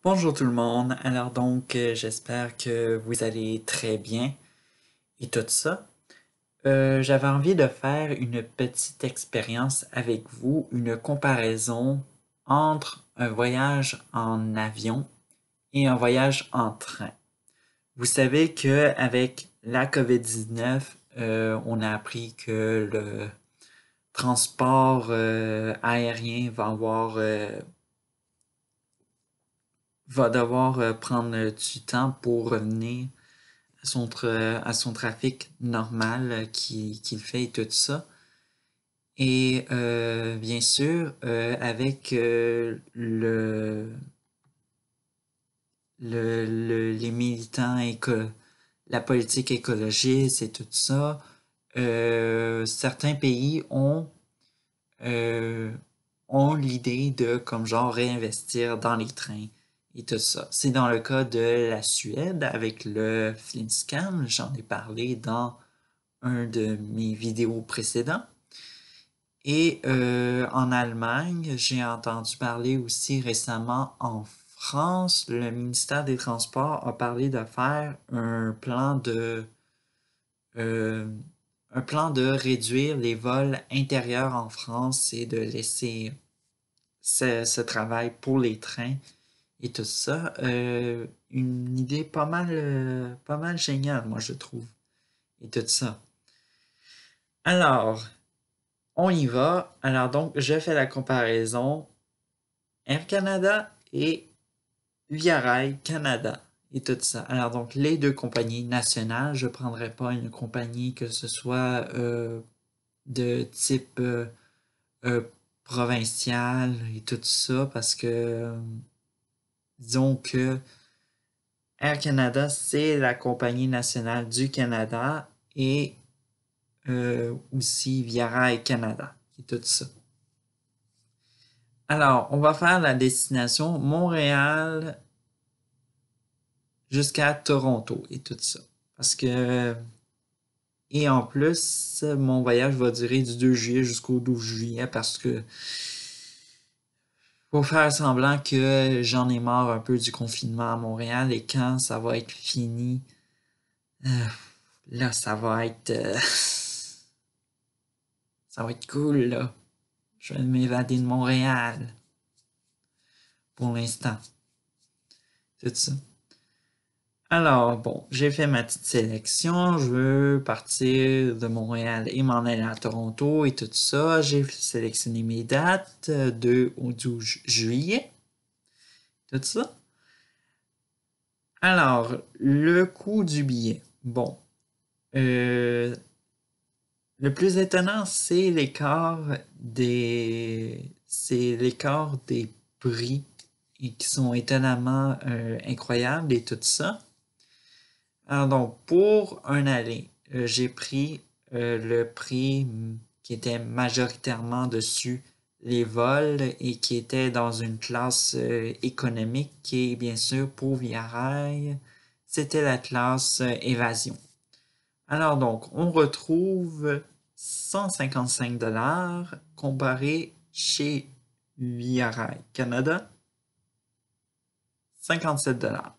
Bonjour tout le monde. Alors donc, j'espère que vous allez très bien et tout ça. J'avais envie de faire une petite expérience avec vous, une comparaison entre un voyage en avion et un voyage en train. Vous savez que avec la COVID-19, on a appris que le transport aérien va devoir prendre du temps pour revenir à son trafic normal qu'il fait et tout ça. Et bien sûr, avec les militants la politique écologiste et tout ça, certains pays euh, ont l'idée de, comme genre, réinvestir dans les trains et tout ça. C'est dans le cas de la Suède avec le Flintscam, j'en ai parlé dans un de mes vidéos précédents. Et en Allemagne, j'ai entendu parler aussi récemment en France, le ministère des Transports a parlé de faire euh, un plan de réduire les vols intérieurs en France et de laisser ce travail pour les trains et tout ça. Une idée pas mal géniale, moi je trouve, et tout ça. Alors, on y va. Alors donc, je fais la comparaison Air Canada et Via Rail Canada et tout ça. Alors donc, les deux compagnies nationales, je ne prendrai pas une compagnie que ce soit de type euh, provincial et tout ça parce que disons que Air Canada, c'est la compagnie nationale du Canada et aussi Via Rail Canada et tout ça. Alors, on va faire la destination Montréal jusqu'à Toronto et tout ça. Parce que, et en plus, mon voyage va durer du 2 juillet jusqu'au 12 juillet parce que faut faire semblant que j'en ai marre un peu du confinement à Montréal et quand ça va être fini, euh, là, ça va être cool, là. Je vais m'évader de Montréal pour l'instant. Tout ça. Alors, bon, j'ai fait ma petite sélection. Je veux partir de Montréal et m'en aller à Toronto et tout ça. J'ai sélectionné mes dates, 2 au 12 juillet, tout ça. Alors, le coût du billet. Bon, euh, le plus étonnant, c'est l'écart des prix et qui sont étonnamment incroyables et tout ça. Alors donc, pour un aller, j'ai pris le prix qui était majoritairement dessus les vols et qui était dans une classe économique qui est bien sûr pour Via Rail, c'était la classe évasion. Alors donc, on retrouve 155 dollars comparé chez Via Rail Canada, 57 dollars.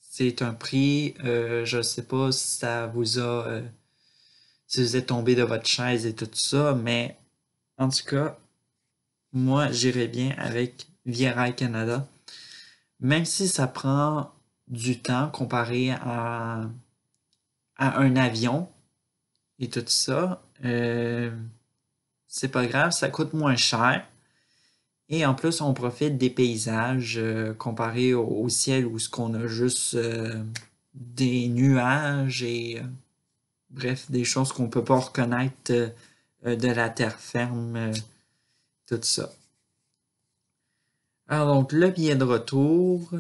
C'est un prix, je ne sais pas si si vous êtes tombé de votre chaise et tout ça, mais en tout cas, moi, j'irais bien avec Via Rail Canada, même si ça prend du temps comparé à un avion et tout ça, c'est pas grave, ça coûte moins cher. Et en plus, on profite des paysages comparé au ciel où ce qu'on a juste des nuages et bref, des choses qu'on peut pas reconnaître de la terre ferme, tout ça. Alors donc, le billet de retour,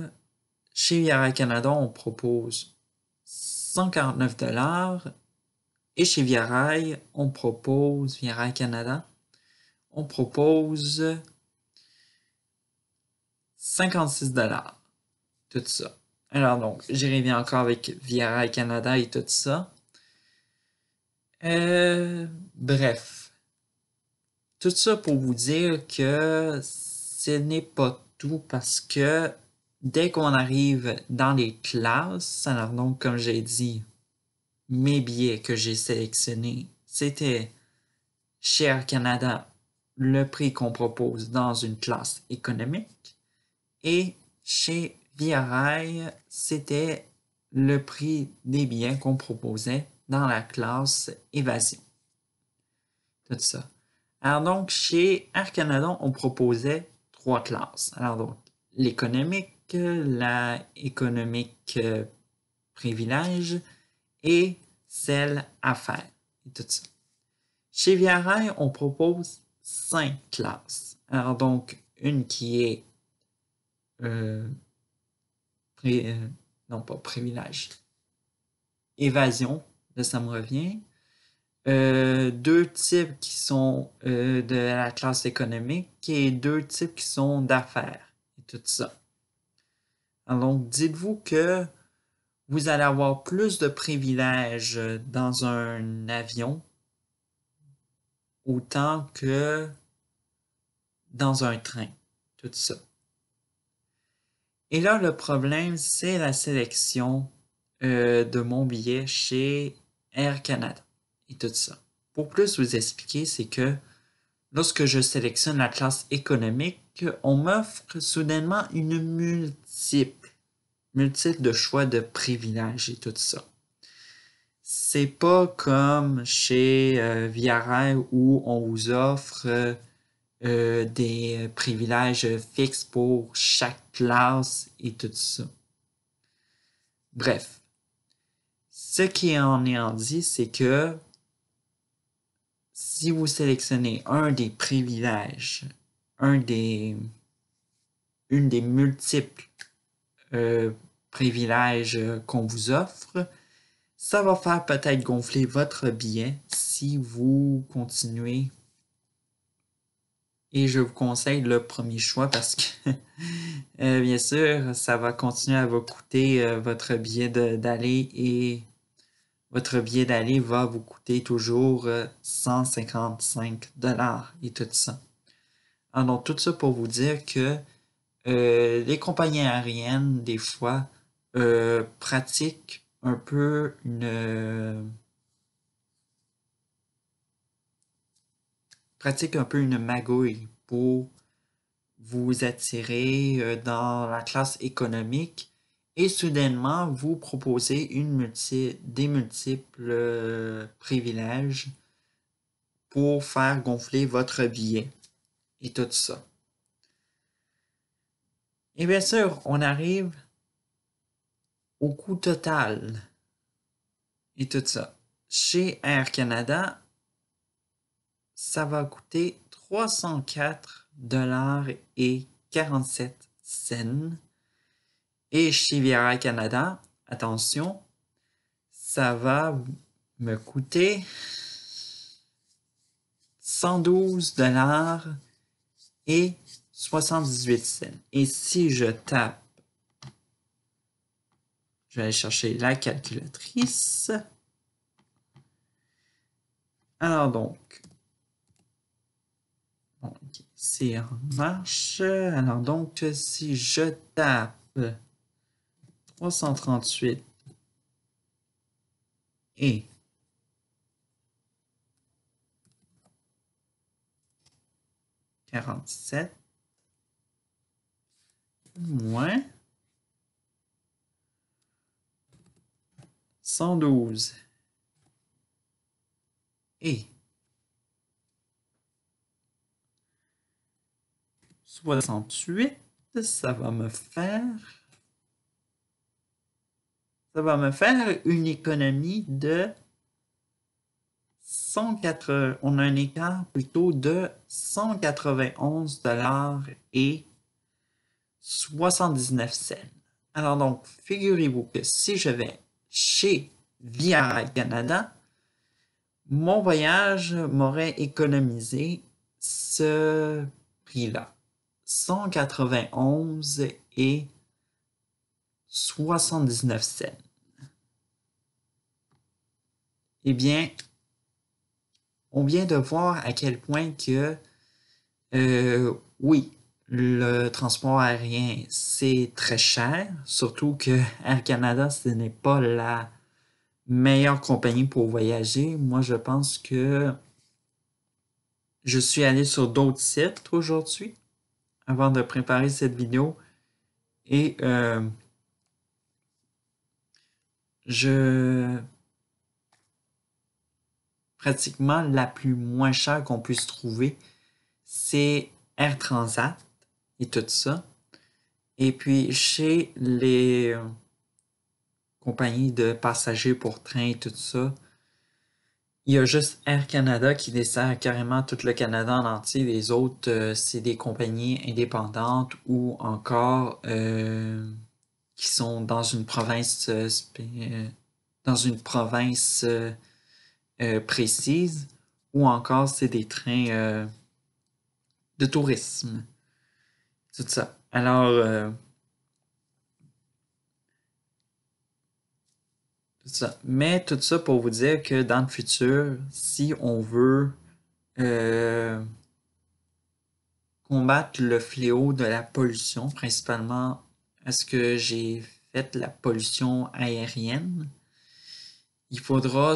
chez Via Canada, on propose 149 dollars et chez Via Rail, Via Rail Canada, on propose 56 dollars, tout ça. Alors donc, j'y reviens encore avec Via Rail Canada et tout ça. Bref, tout ça pour vous dire que ce n'est pas surtout parce que dès qu'on arrive dans les classes, alors donc, comme j'ai dit, mes billets que j'ai sélectionnés, c'était chez Air Canada, le prix qu'on propose dans une classe économique, et chez Via Rail, c'était le prix des billets qu'on proposait dans la classe Évasion. Tout ça. Alors donc, chez Air Canada, on proposait 3 classes. Alors donc, l'économique, la économique privilège et celle affaires. Et tout ça. Chez Via Rail, on propose 5 classes. Alors donc, une qui est non pas privilège, évasion, là ça me revient. 2 types qui sont de la classe économique et 2 types qui sont d'affaires et tout ça. Alors donc, dites-vous que vous allez avoir plus de privilèges dans un avion autant que dans un train, tout ça. Et là, le problème, c'est la sélection de mon billet chez Air Canada et tout ça. Pour plus vous expliquer, c'est que lorsque je sélectionne la classe économique, on m'offre soudainement une multiple de choix de privilèges et tout ça. C'est pas comme chez Via Rail où on vous offre des privilèges fixes pour chaque classe et tout ça. Bref, ce qui en est en dit, c'est que si vous sélectionnez un des privilèges, une des multiples privilèges qu'on vous offre, ça va faire peut-être gonfler votre billet si vous continuez. Et je vous conseille le premier choix parce que, bien sûr, ça va continuer à vous coûter votre billet d'aller et votre billet d'aller va vous coûter toujours 155 $ et tout ça. Alors, tout ça pour vous dire que les compagnies aériennes, des fois, pratiquent un peu une magouille pour vous attirer dans la classe économique et soudainement vous proposer des multiples privilèges pour faire gonfler votre billet et tout ça. Et bien sûr, on arrive au coût total et tout ça. Chez Air Canada, ça va coûter 304,47 $. Et chez Via Rail Canada, attention, ça va me coûter 112,78 $. Et si je tape, je vais aller chercher la calculatrice. Alors donc, bon, okay, c'est en marche. Alors donc, si je tape 338 et 47 moins 112 et 68, ça va me faire une économie de 104, on a un écart plutôt de 191 $ et 79 cents. Alors donc, figurez-vous que si je vais chez Via Rail Canada, mon voyage m'aurait économisé ce prix-là. 191 et 79 cents. Eh bien, on vient de voir à quel point que, oui, le transport aérien, c'est très cher, surtout que Air Canada, ce n'est pas la meilleure compagnie pour voyager. Moi, je pense que je suis allé sur d'autres sites aujourd'hui avant de préparer cette vidéo et je pratiquement la plus moins chère qu'on puisse trouver, c'est Air Transat et tout ça. Et puis chez les compagnies de passagers pour train et tout ça, il y a juste Air Canada qui dessert carrément tout le Canada en entier. Les autres, c'est des compagnies indépendantes ou encore qui sont dans une province précise, ou encore c'est des trains de tourisme. Tout ça. Alors, tout ça. Mais tout ça pour vous dire que dans le futur, si on veut combattre le fléau de la pollution, principalement est-ce que j'ai fait la pollution aérienne, il faudra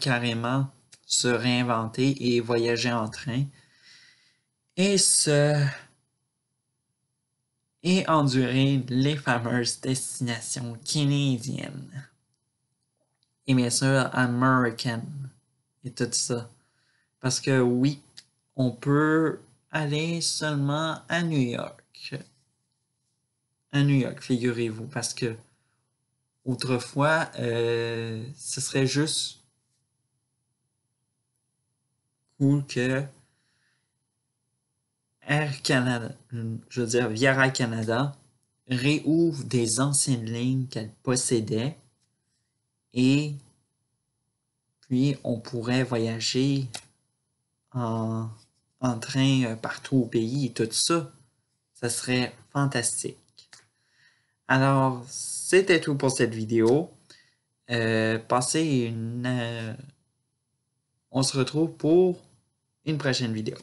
carrément se réinventer et voyager en train et endurer les fameuses destinations canadiennes et bien sûr américaines et tout ça. Parce que oui, on peut aller seulement à New York. À New York, figurez-vous, parce que autrefois, ce serait juste cool que Air Canada, je veux dire Via Rail Canada, réouvre des anciennes lignes qu'elle possédait et puis on pourrait voyager en train partout au pays et tout ça. Ça serait fantastique. Alors, c'était tout pour cette vidéo. On se retrouve pour une prochaine vidéo.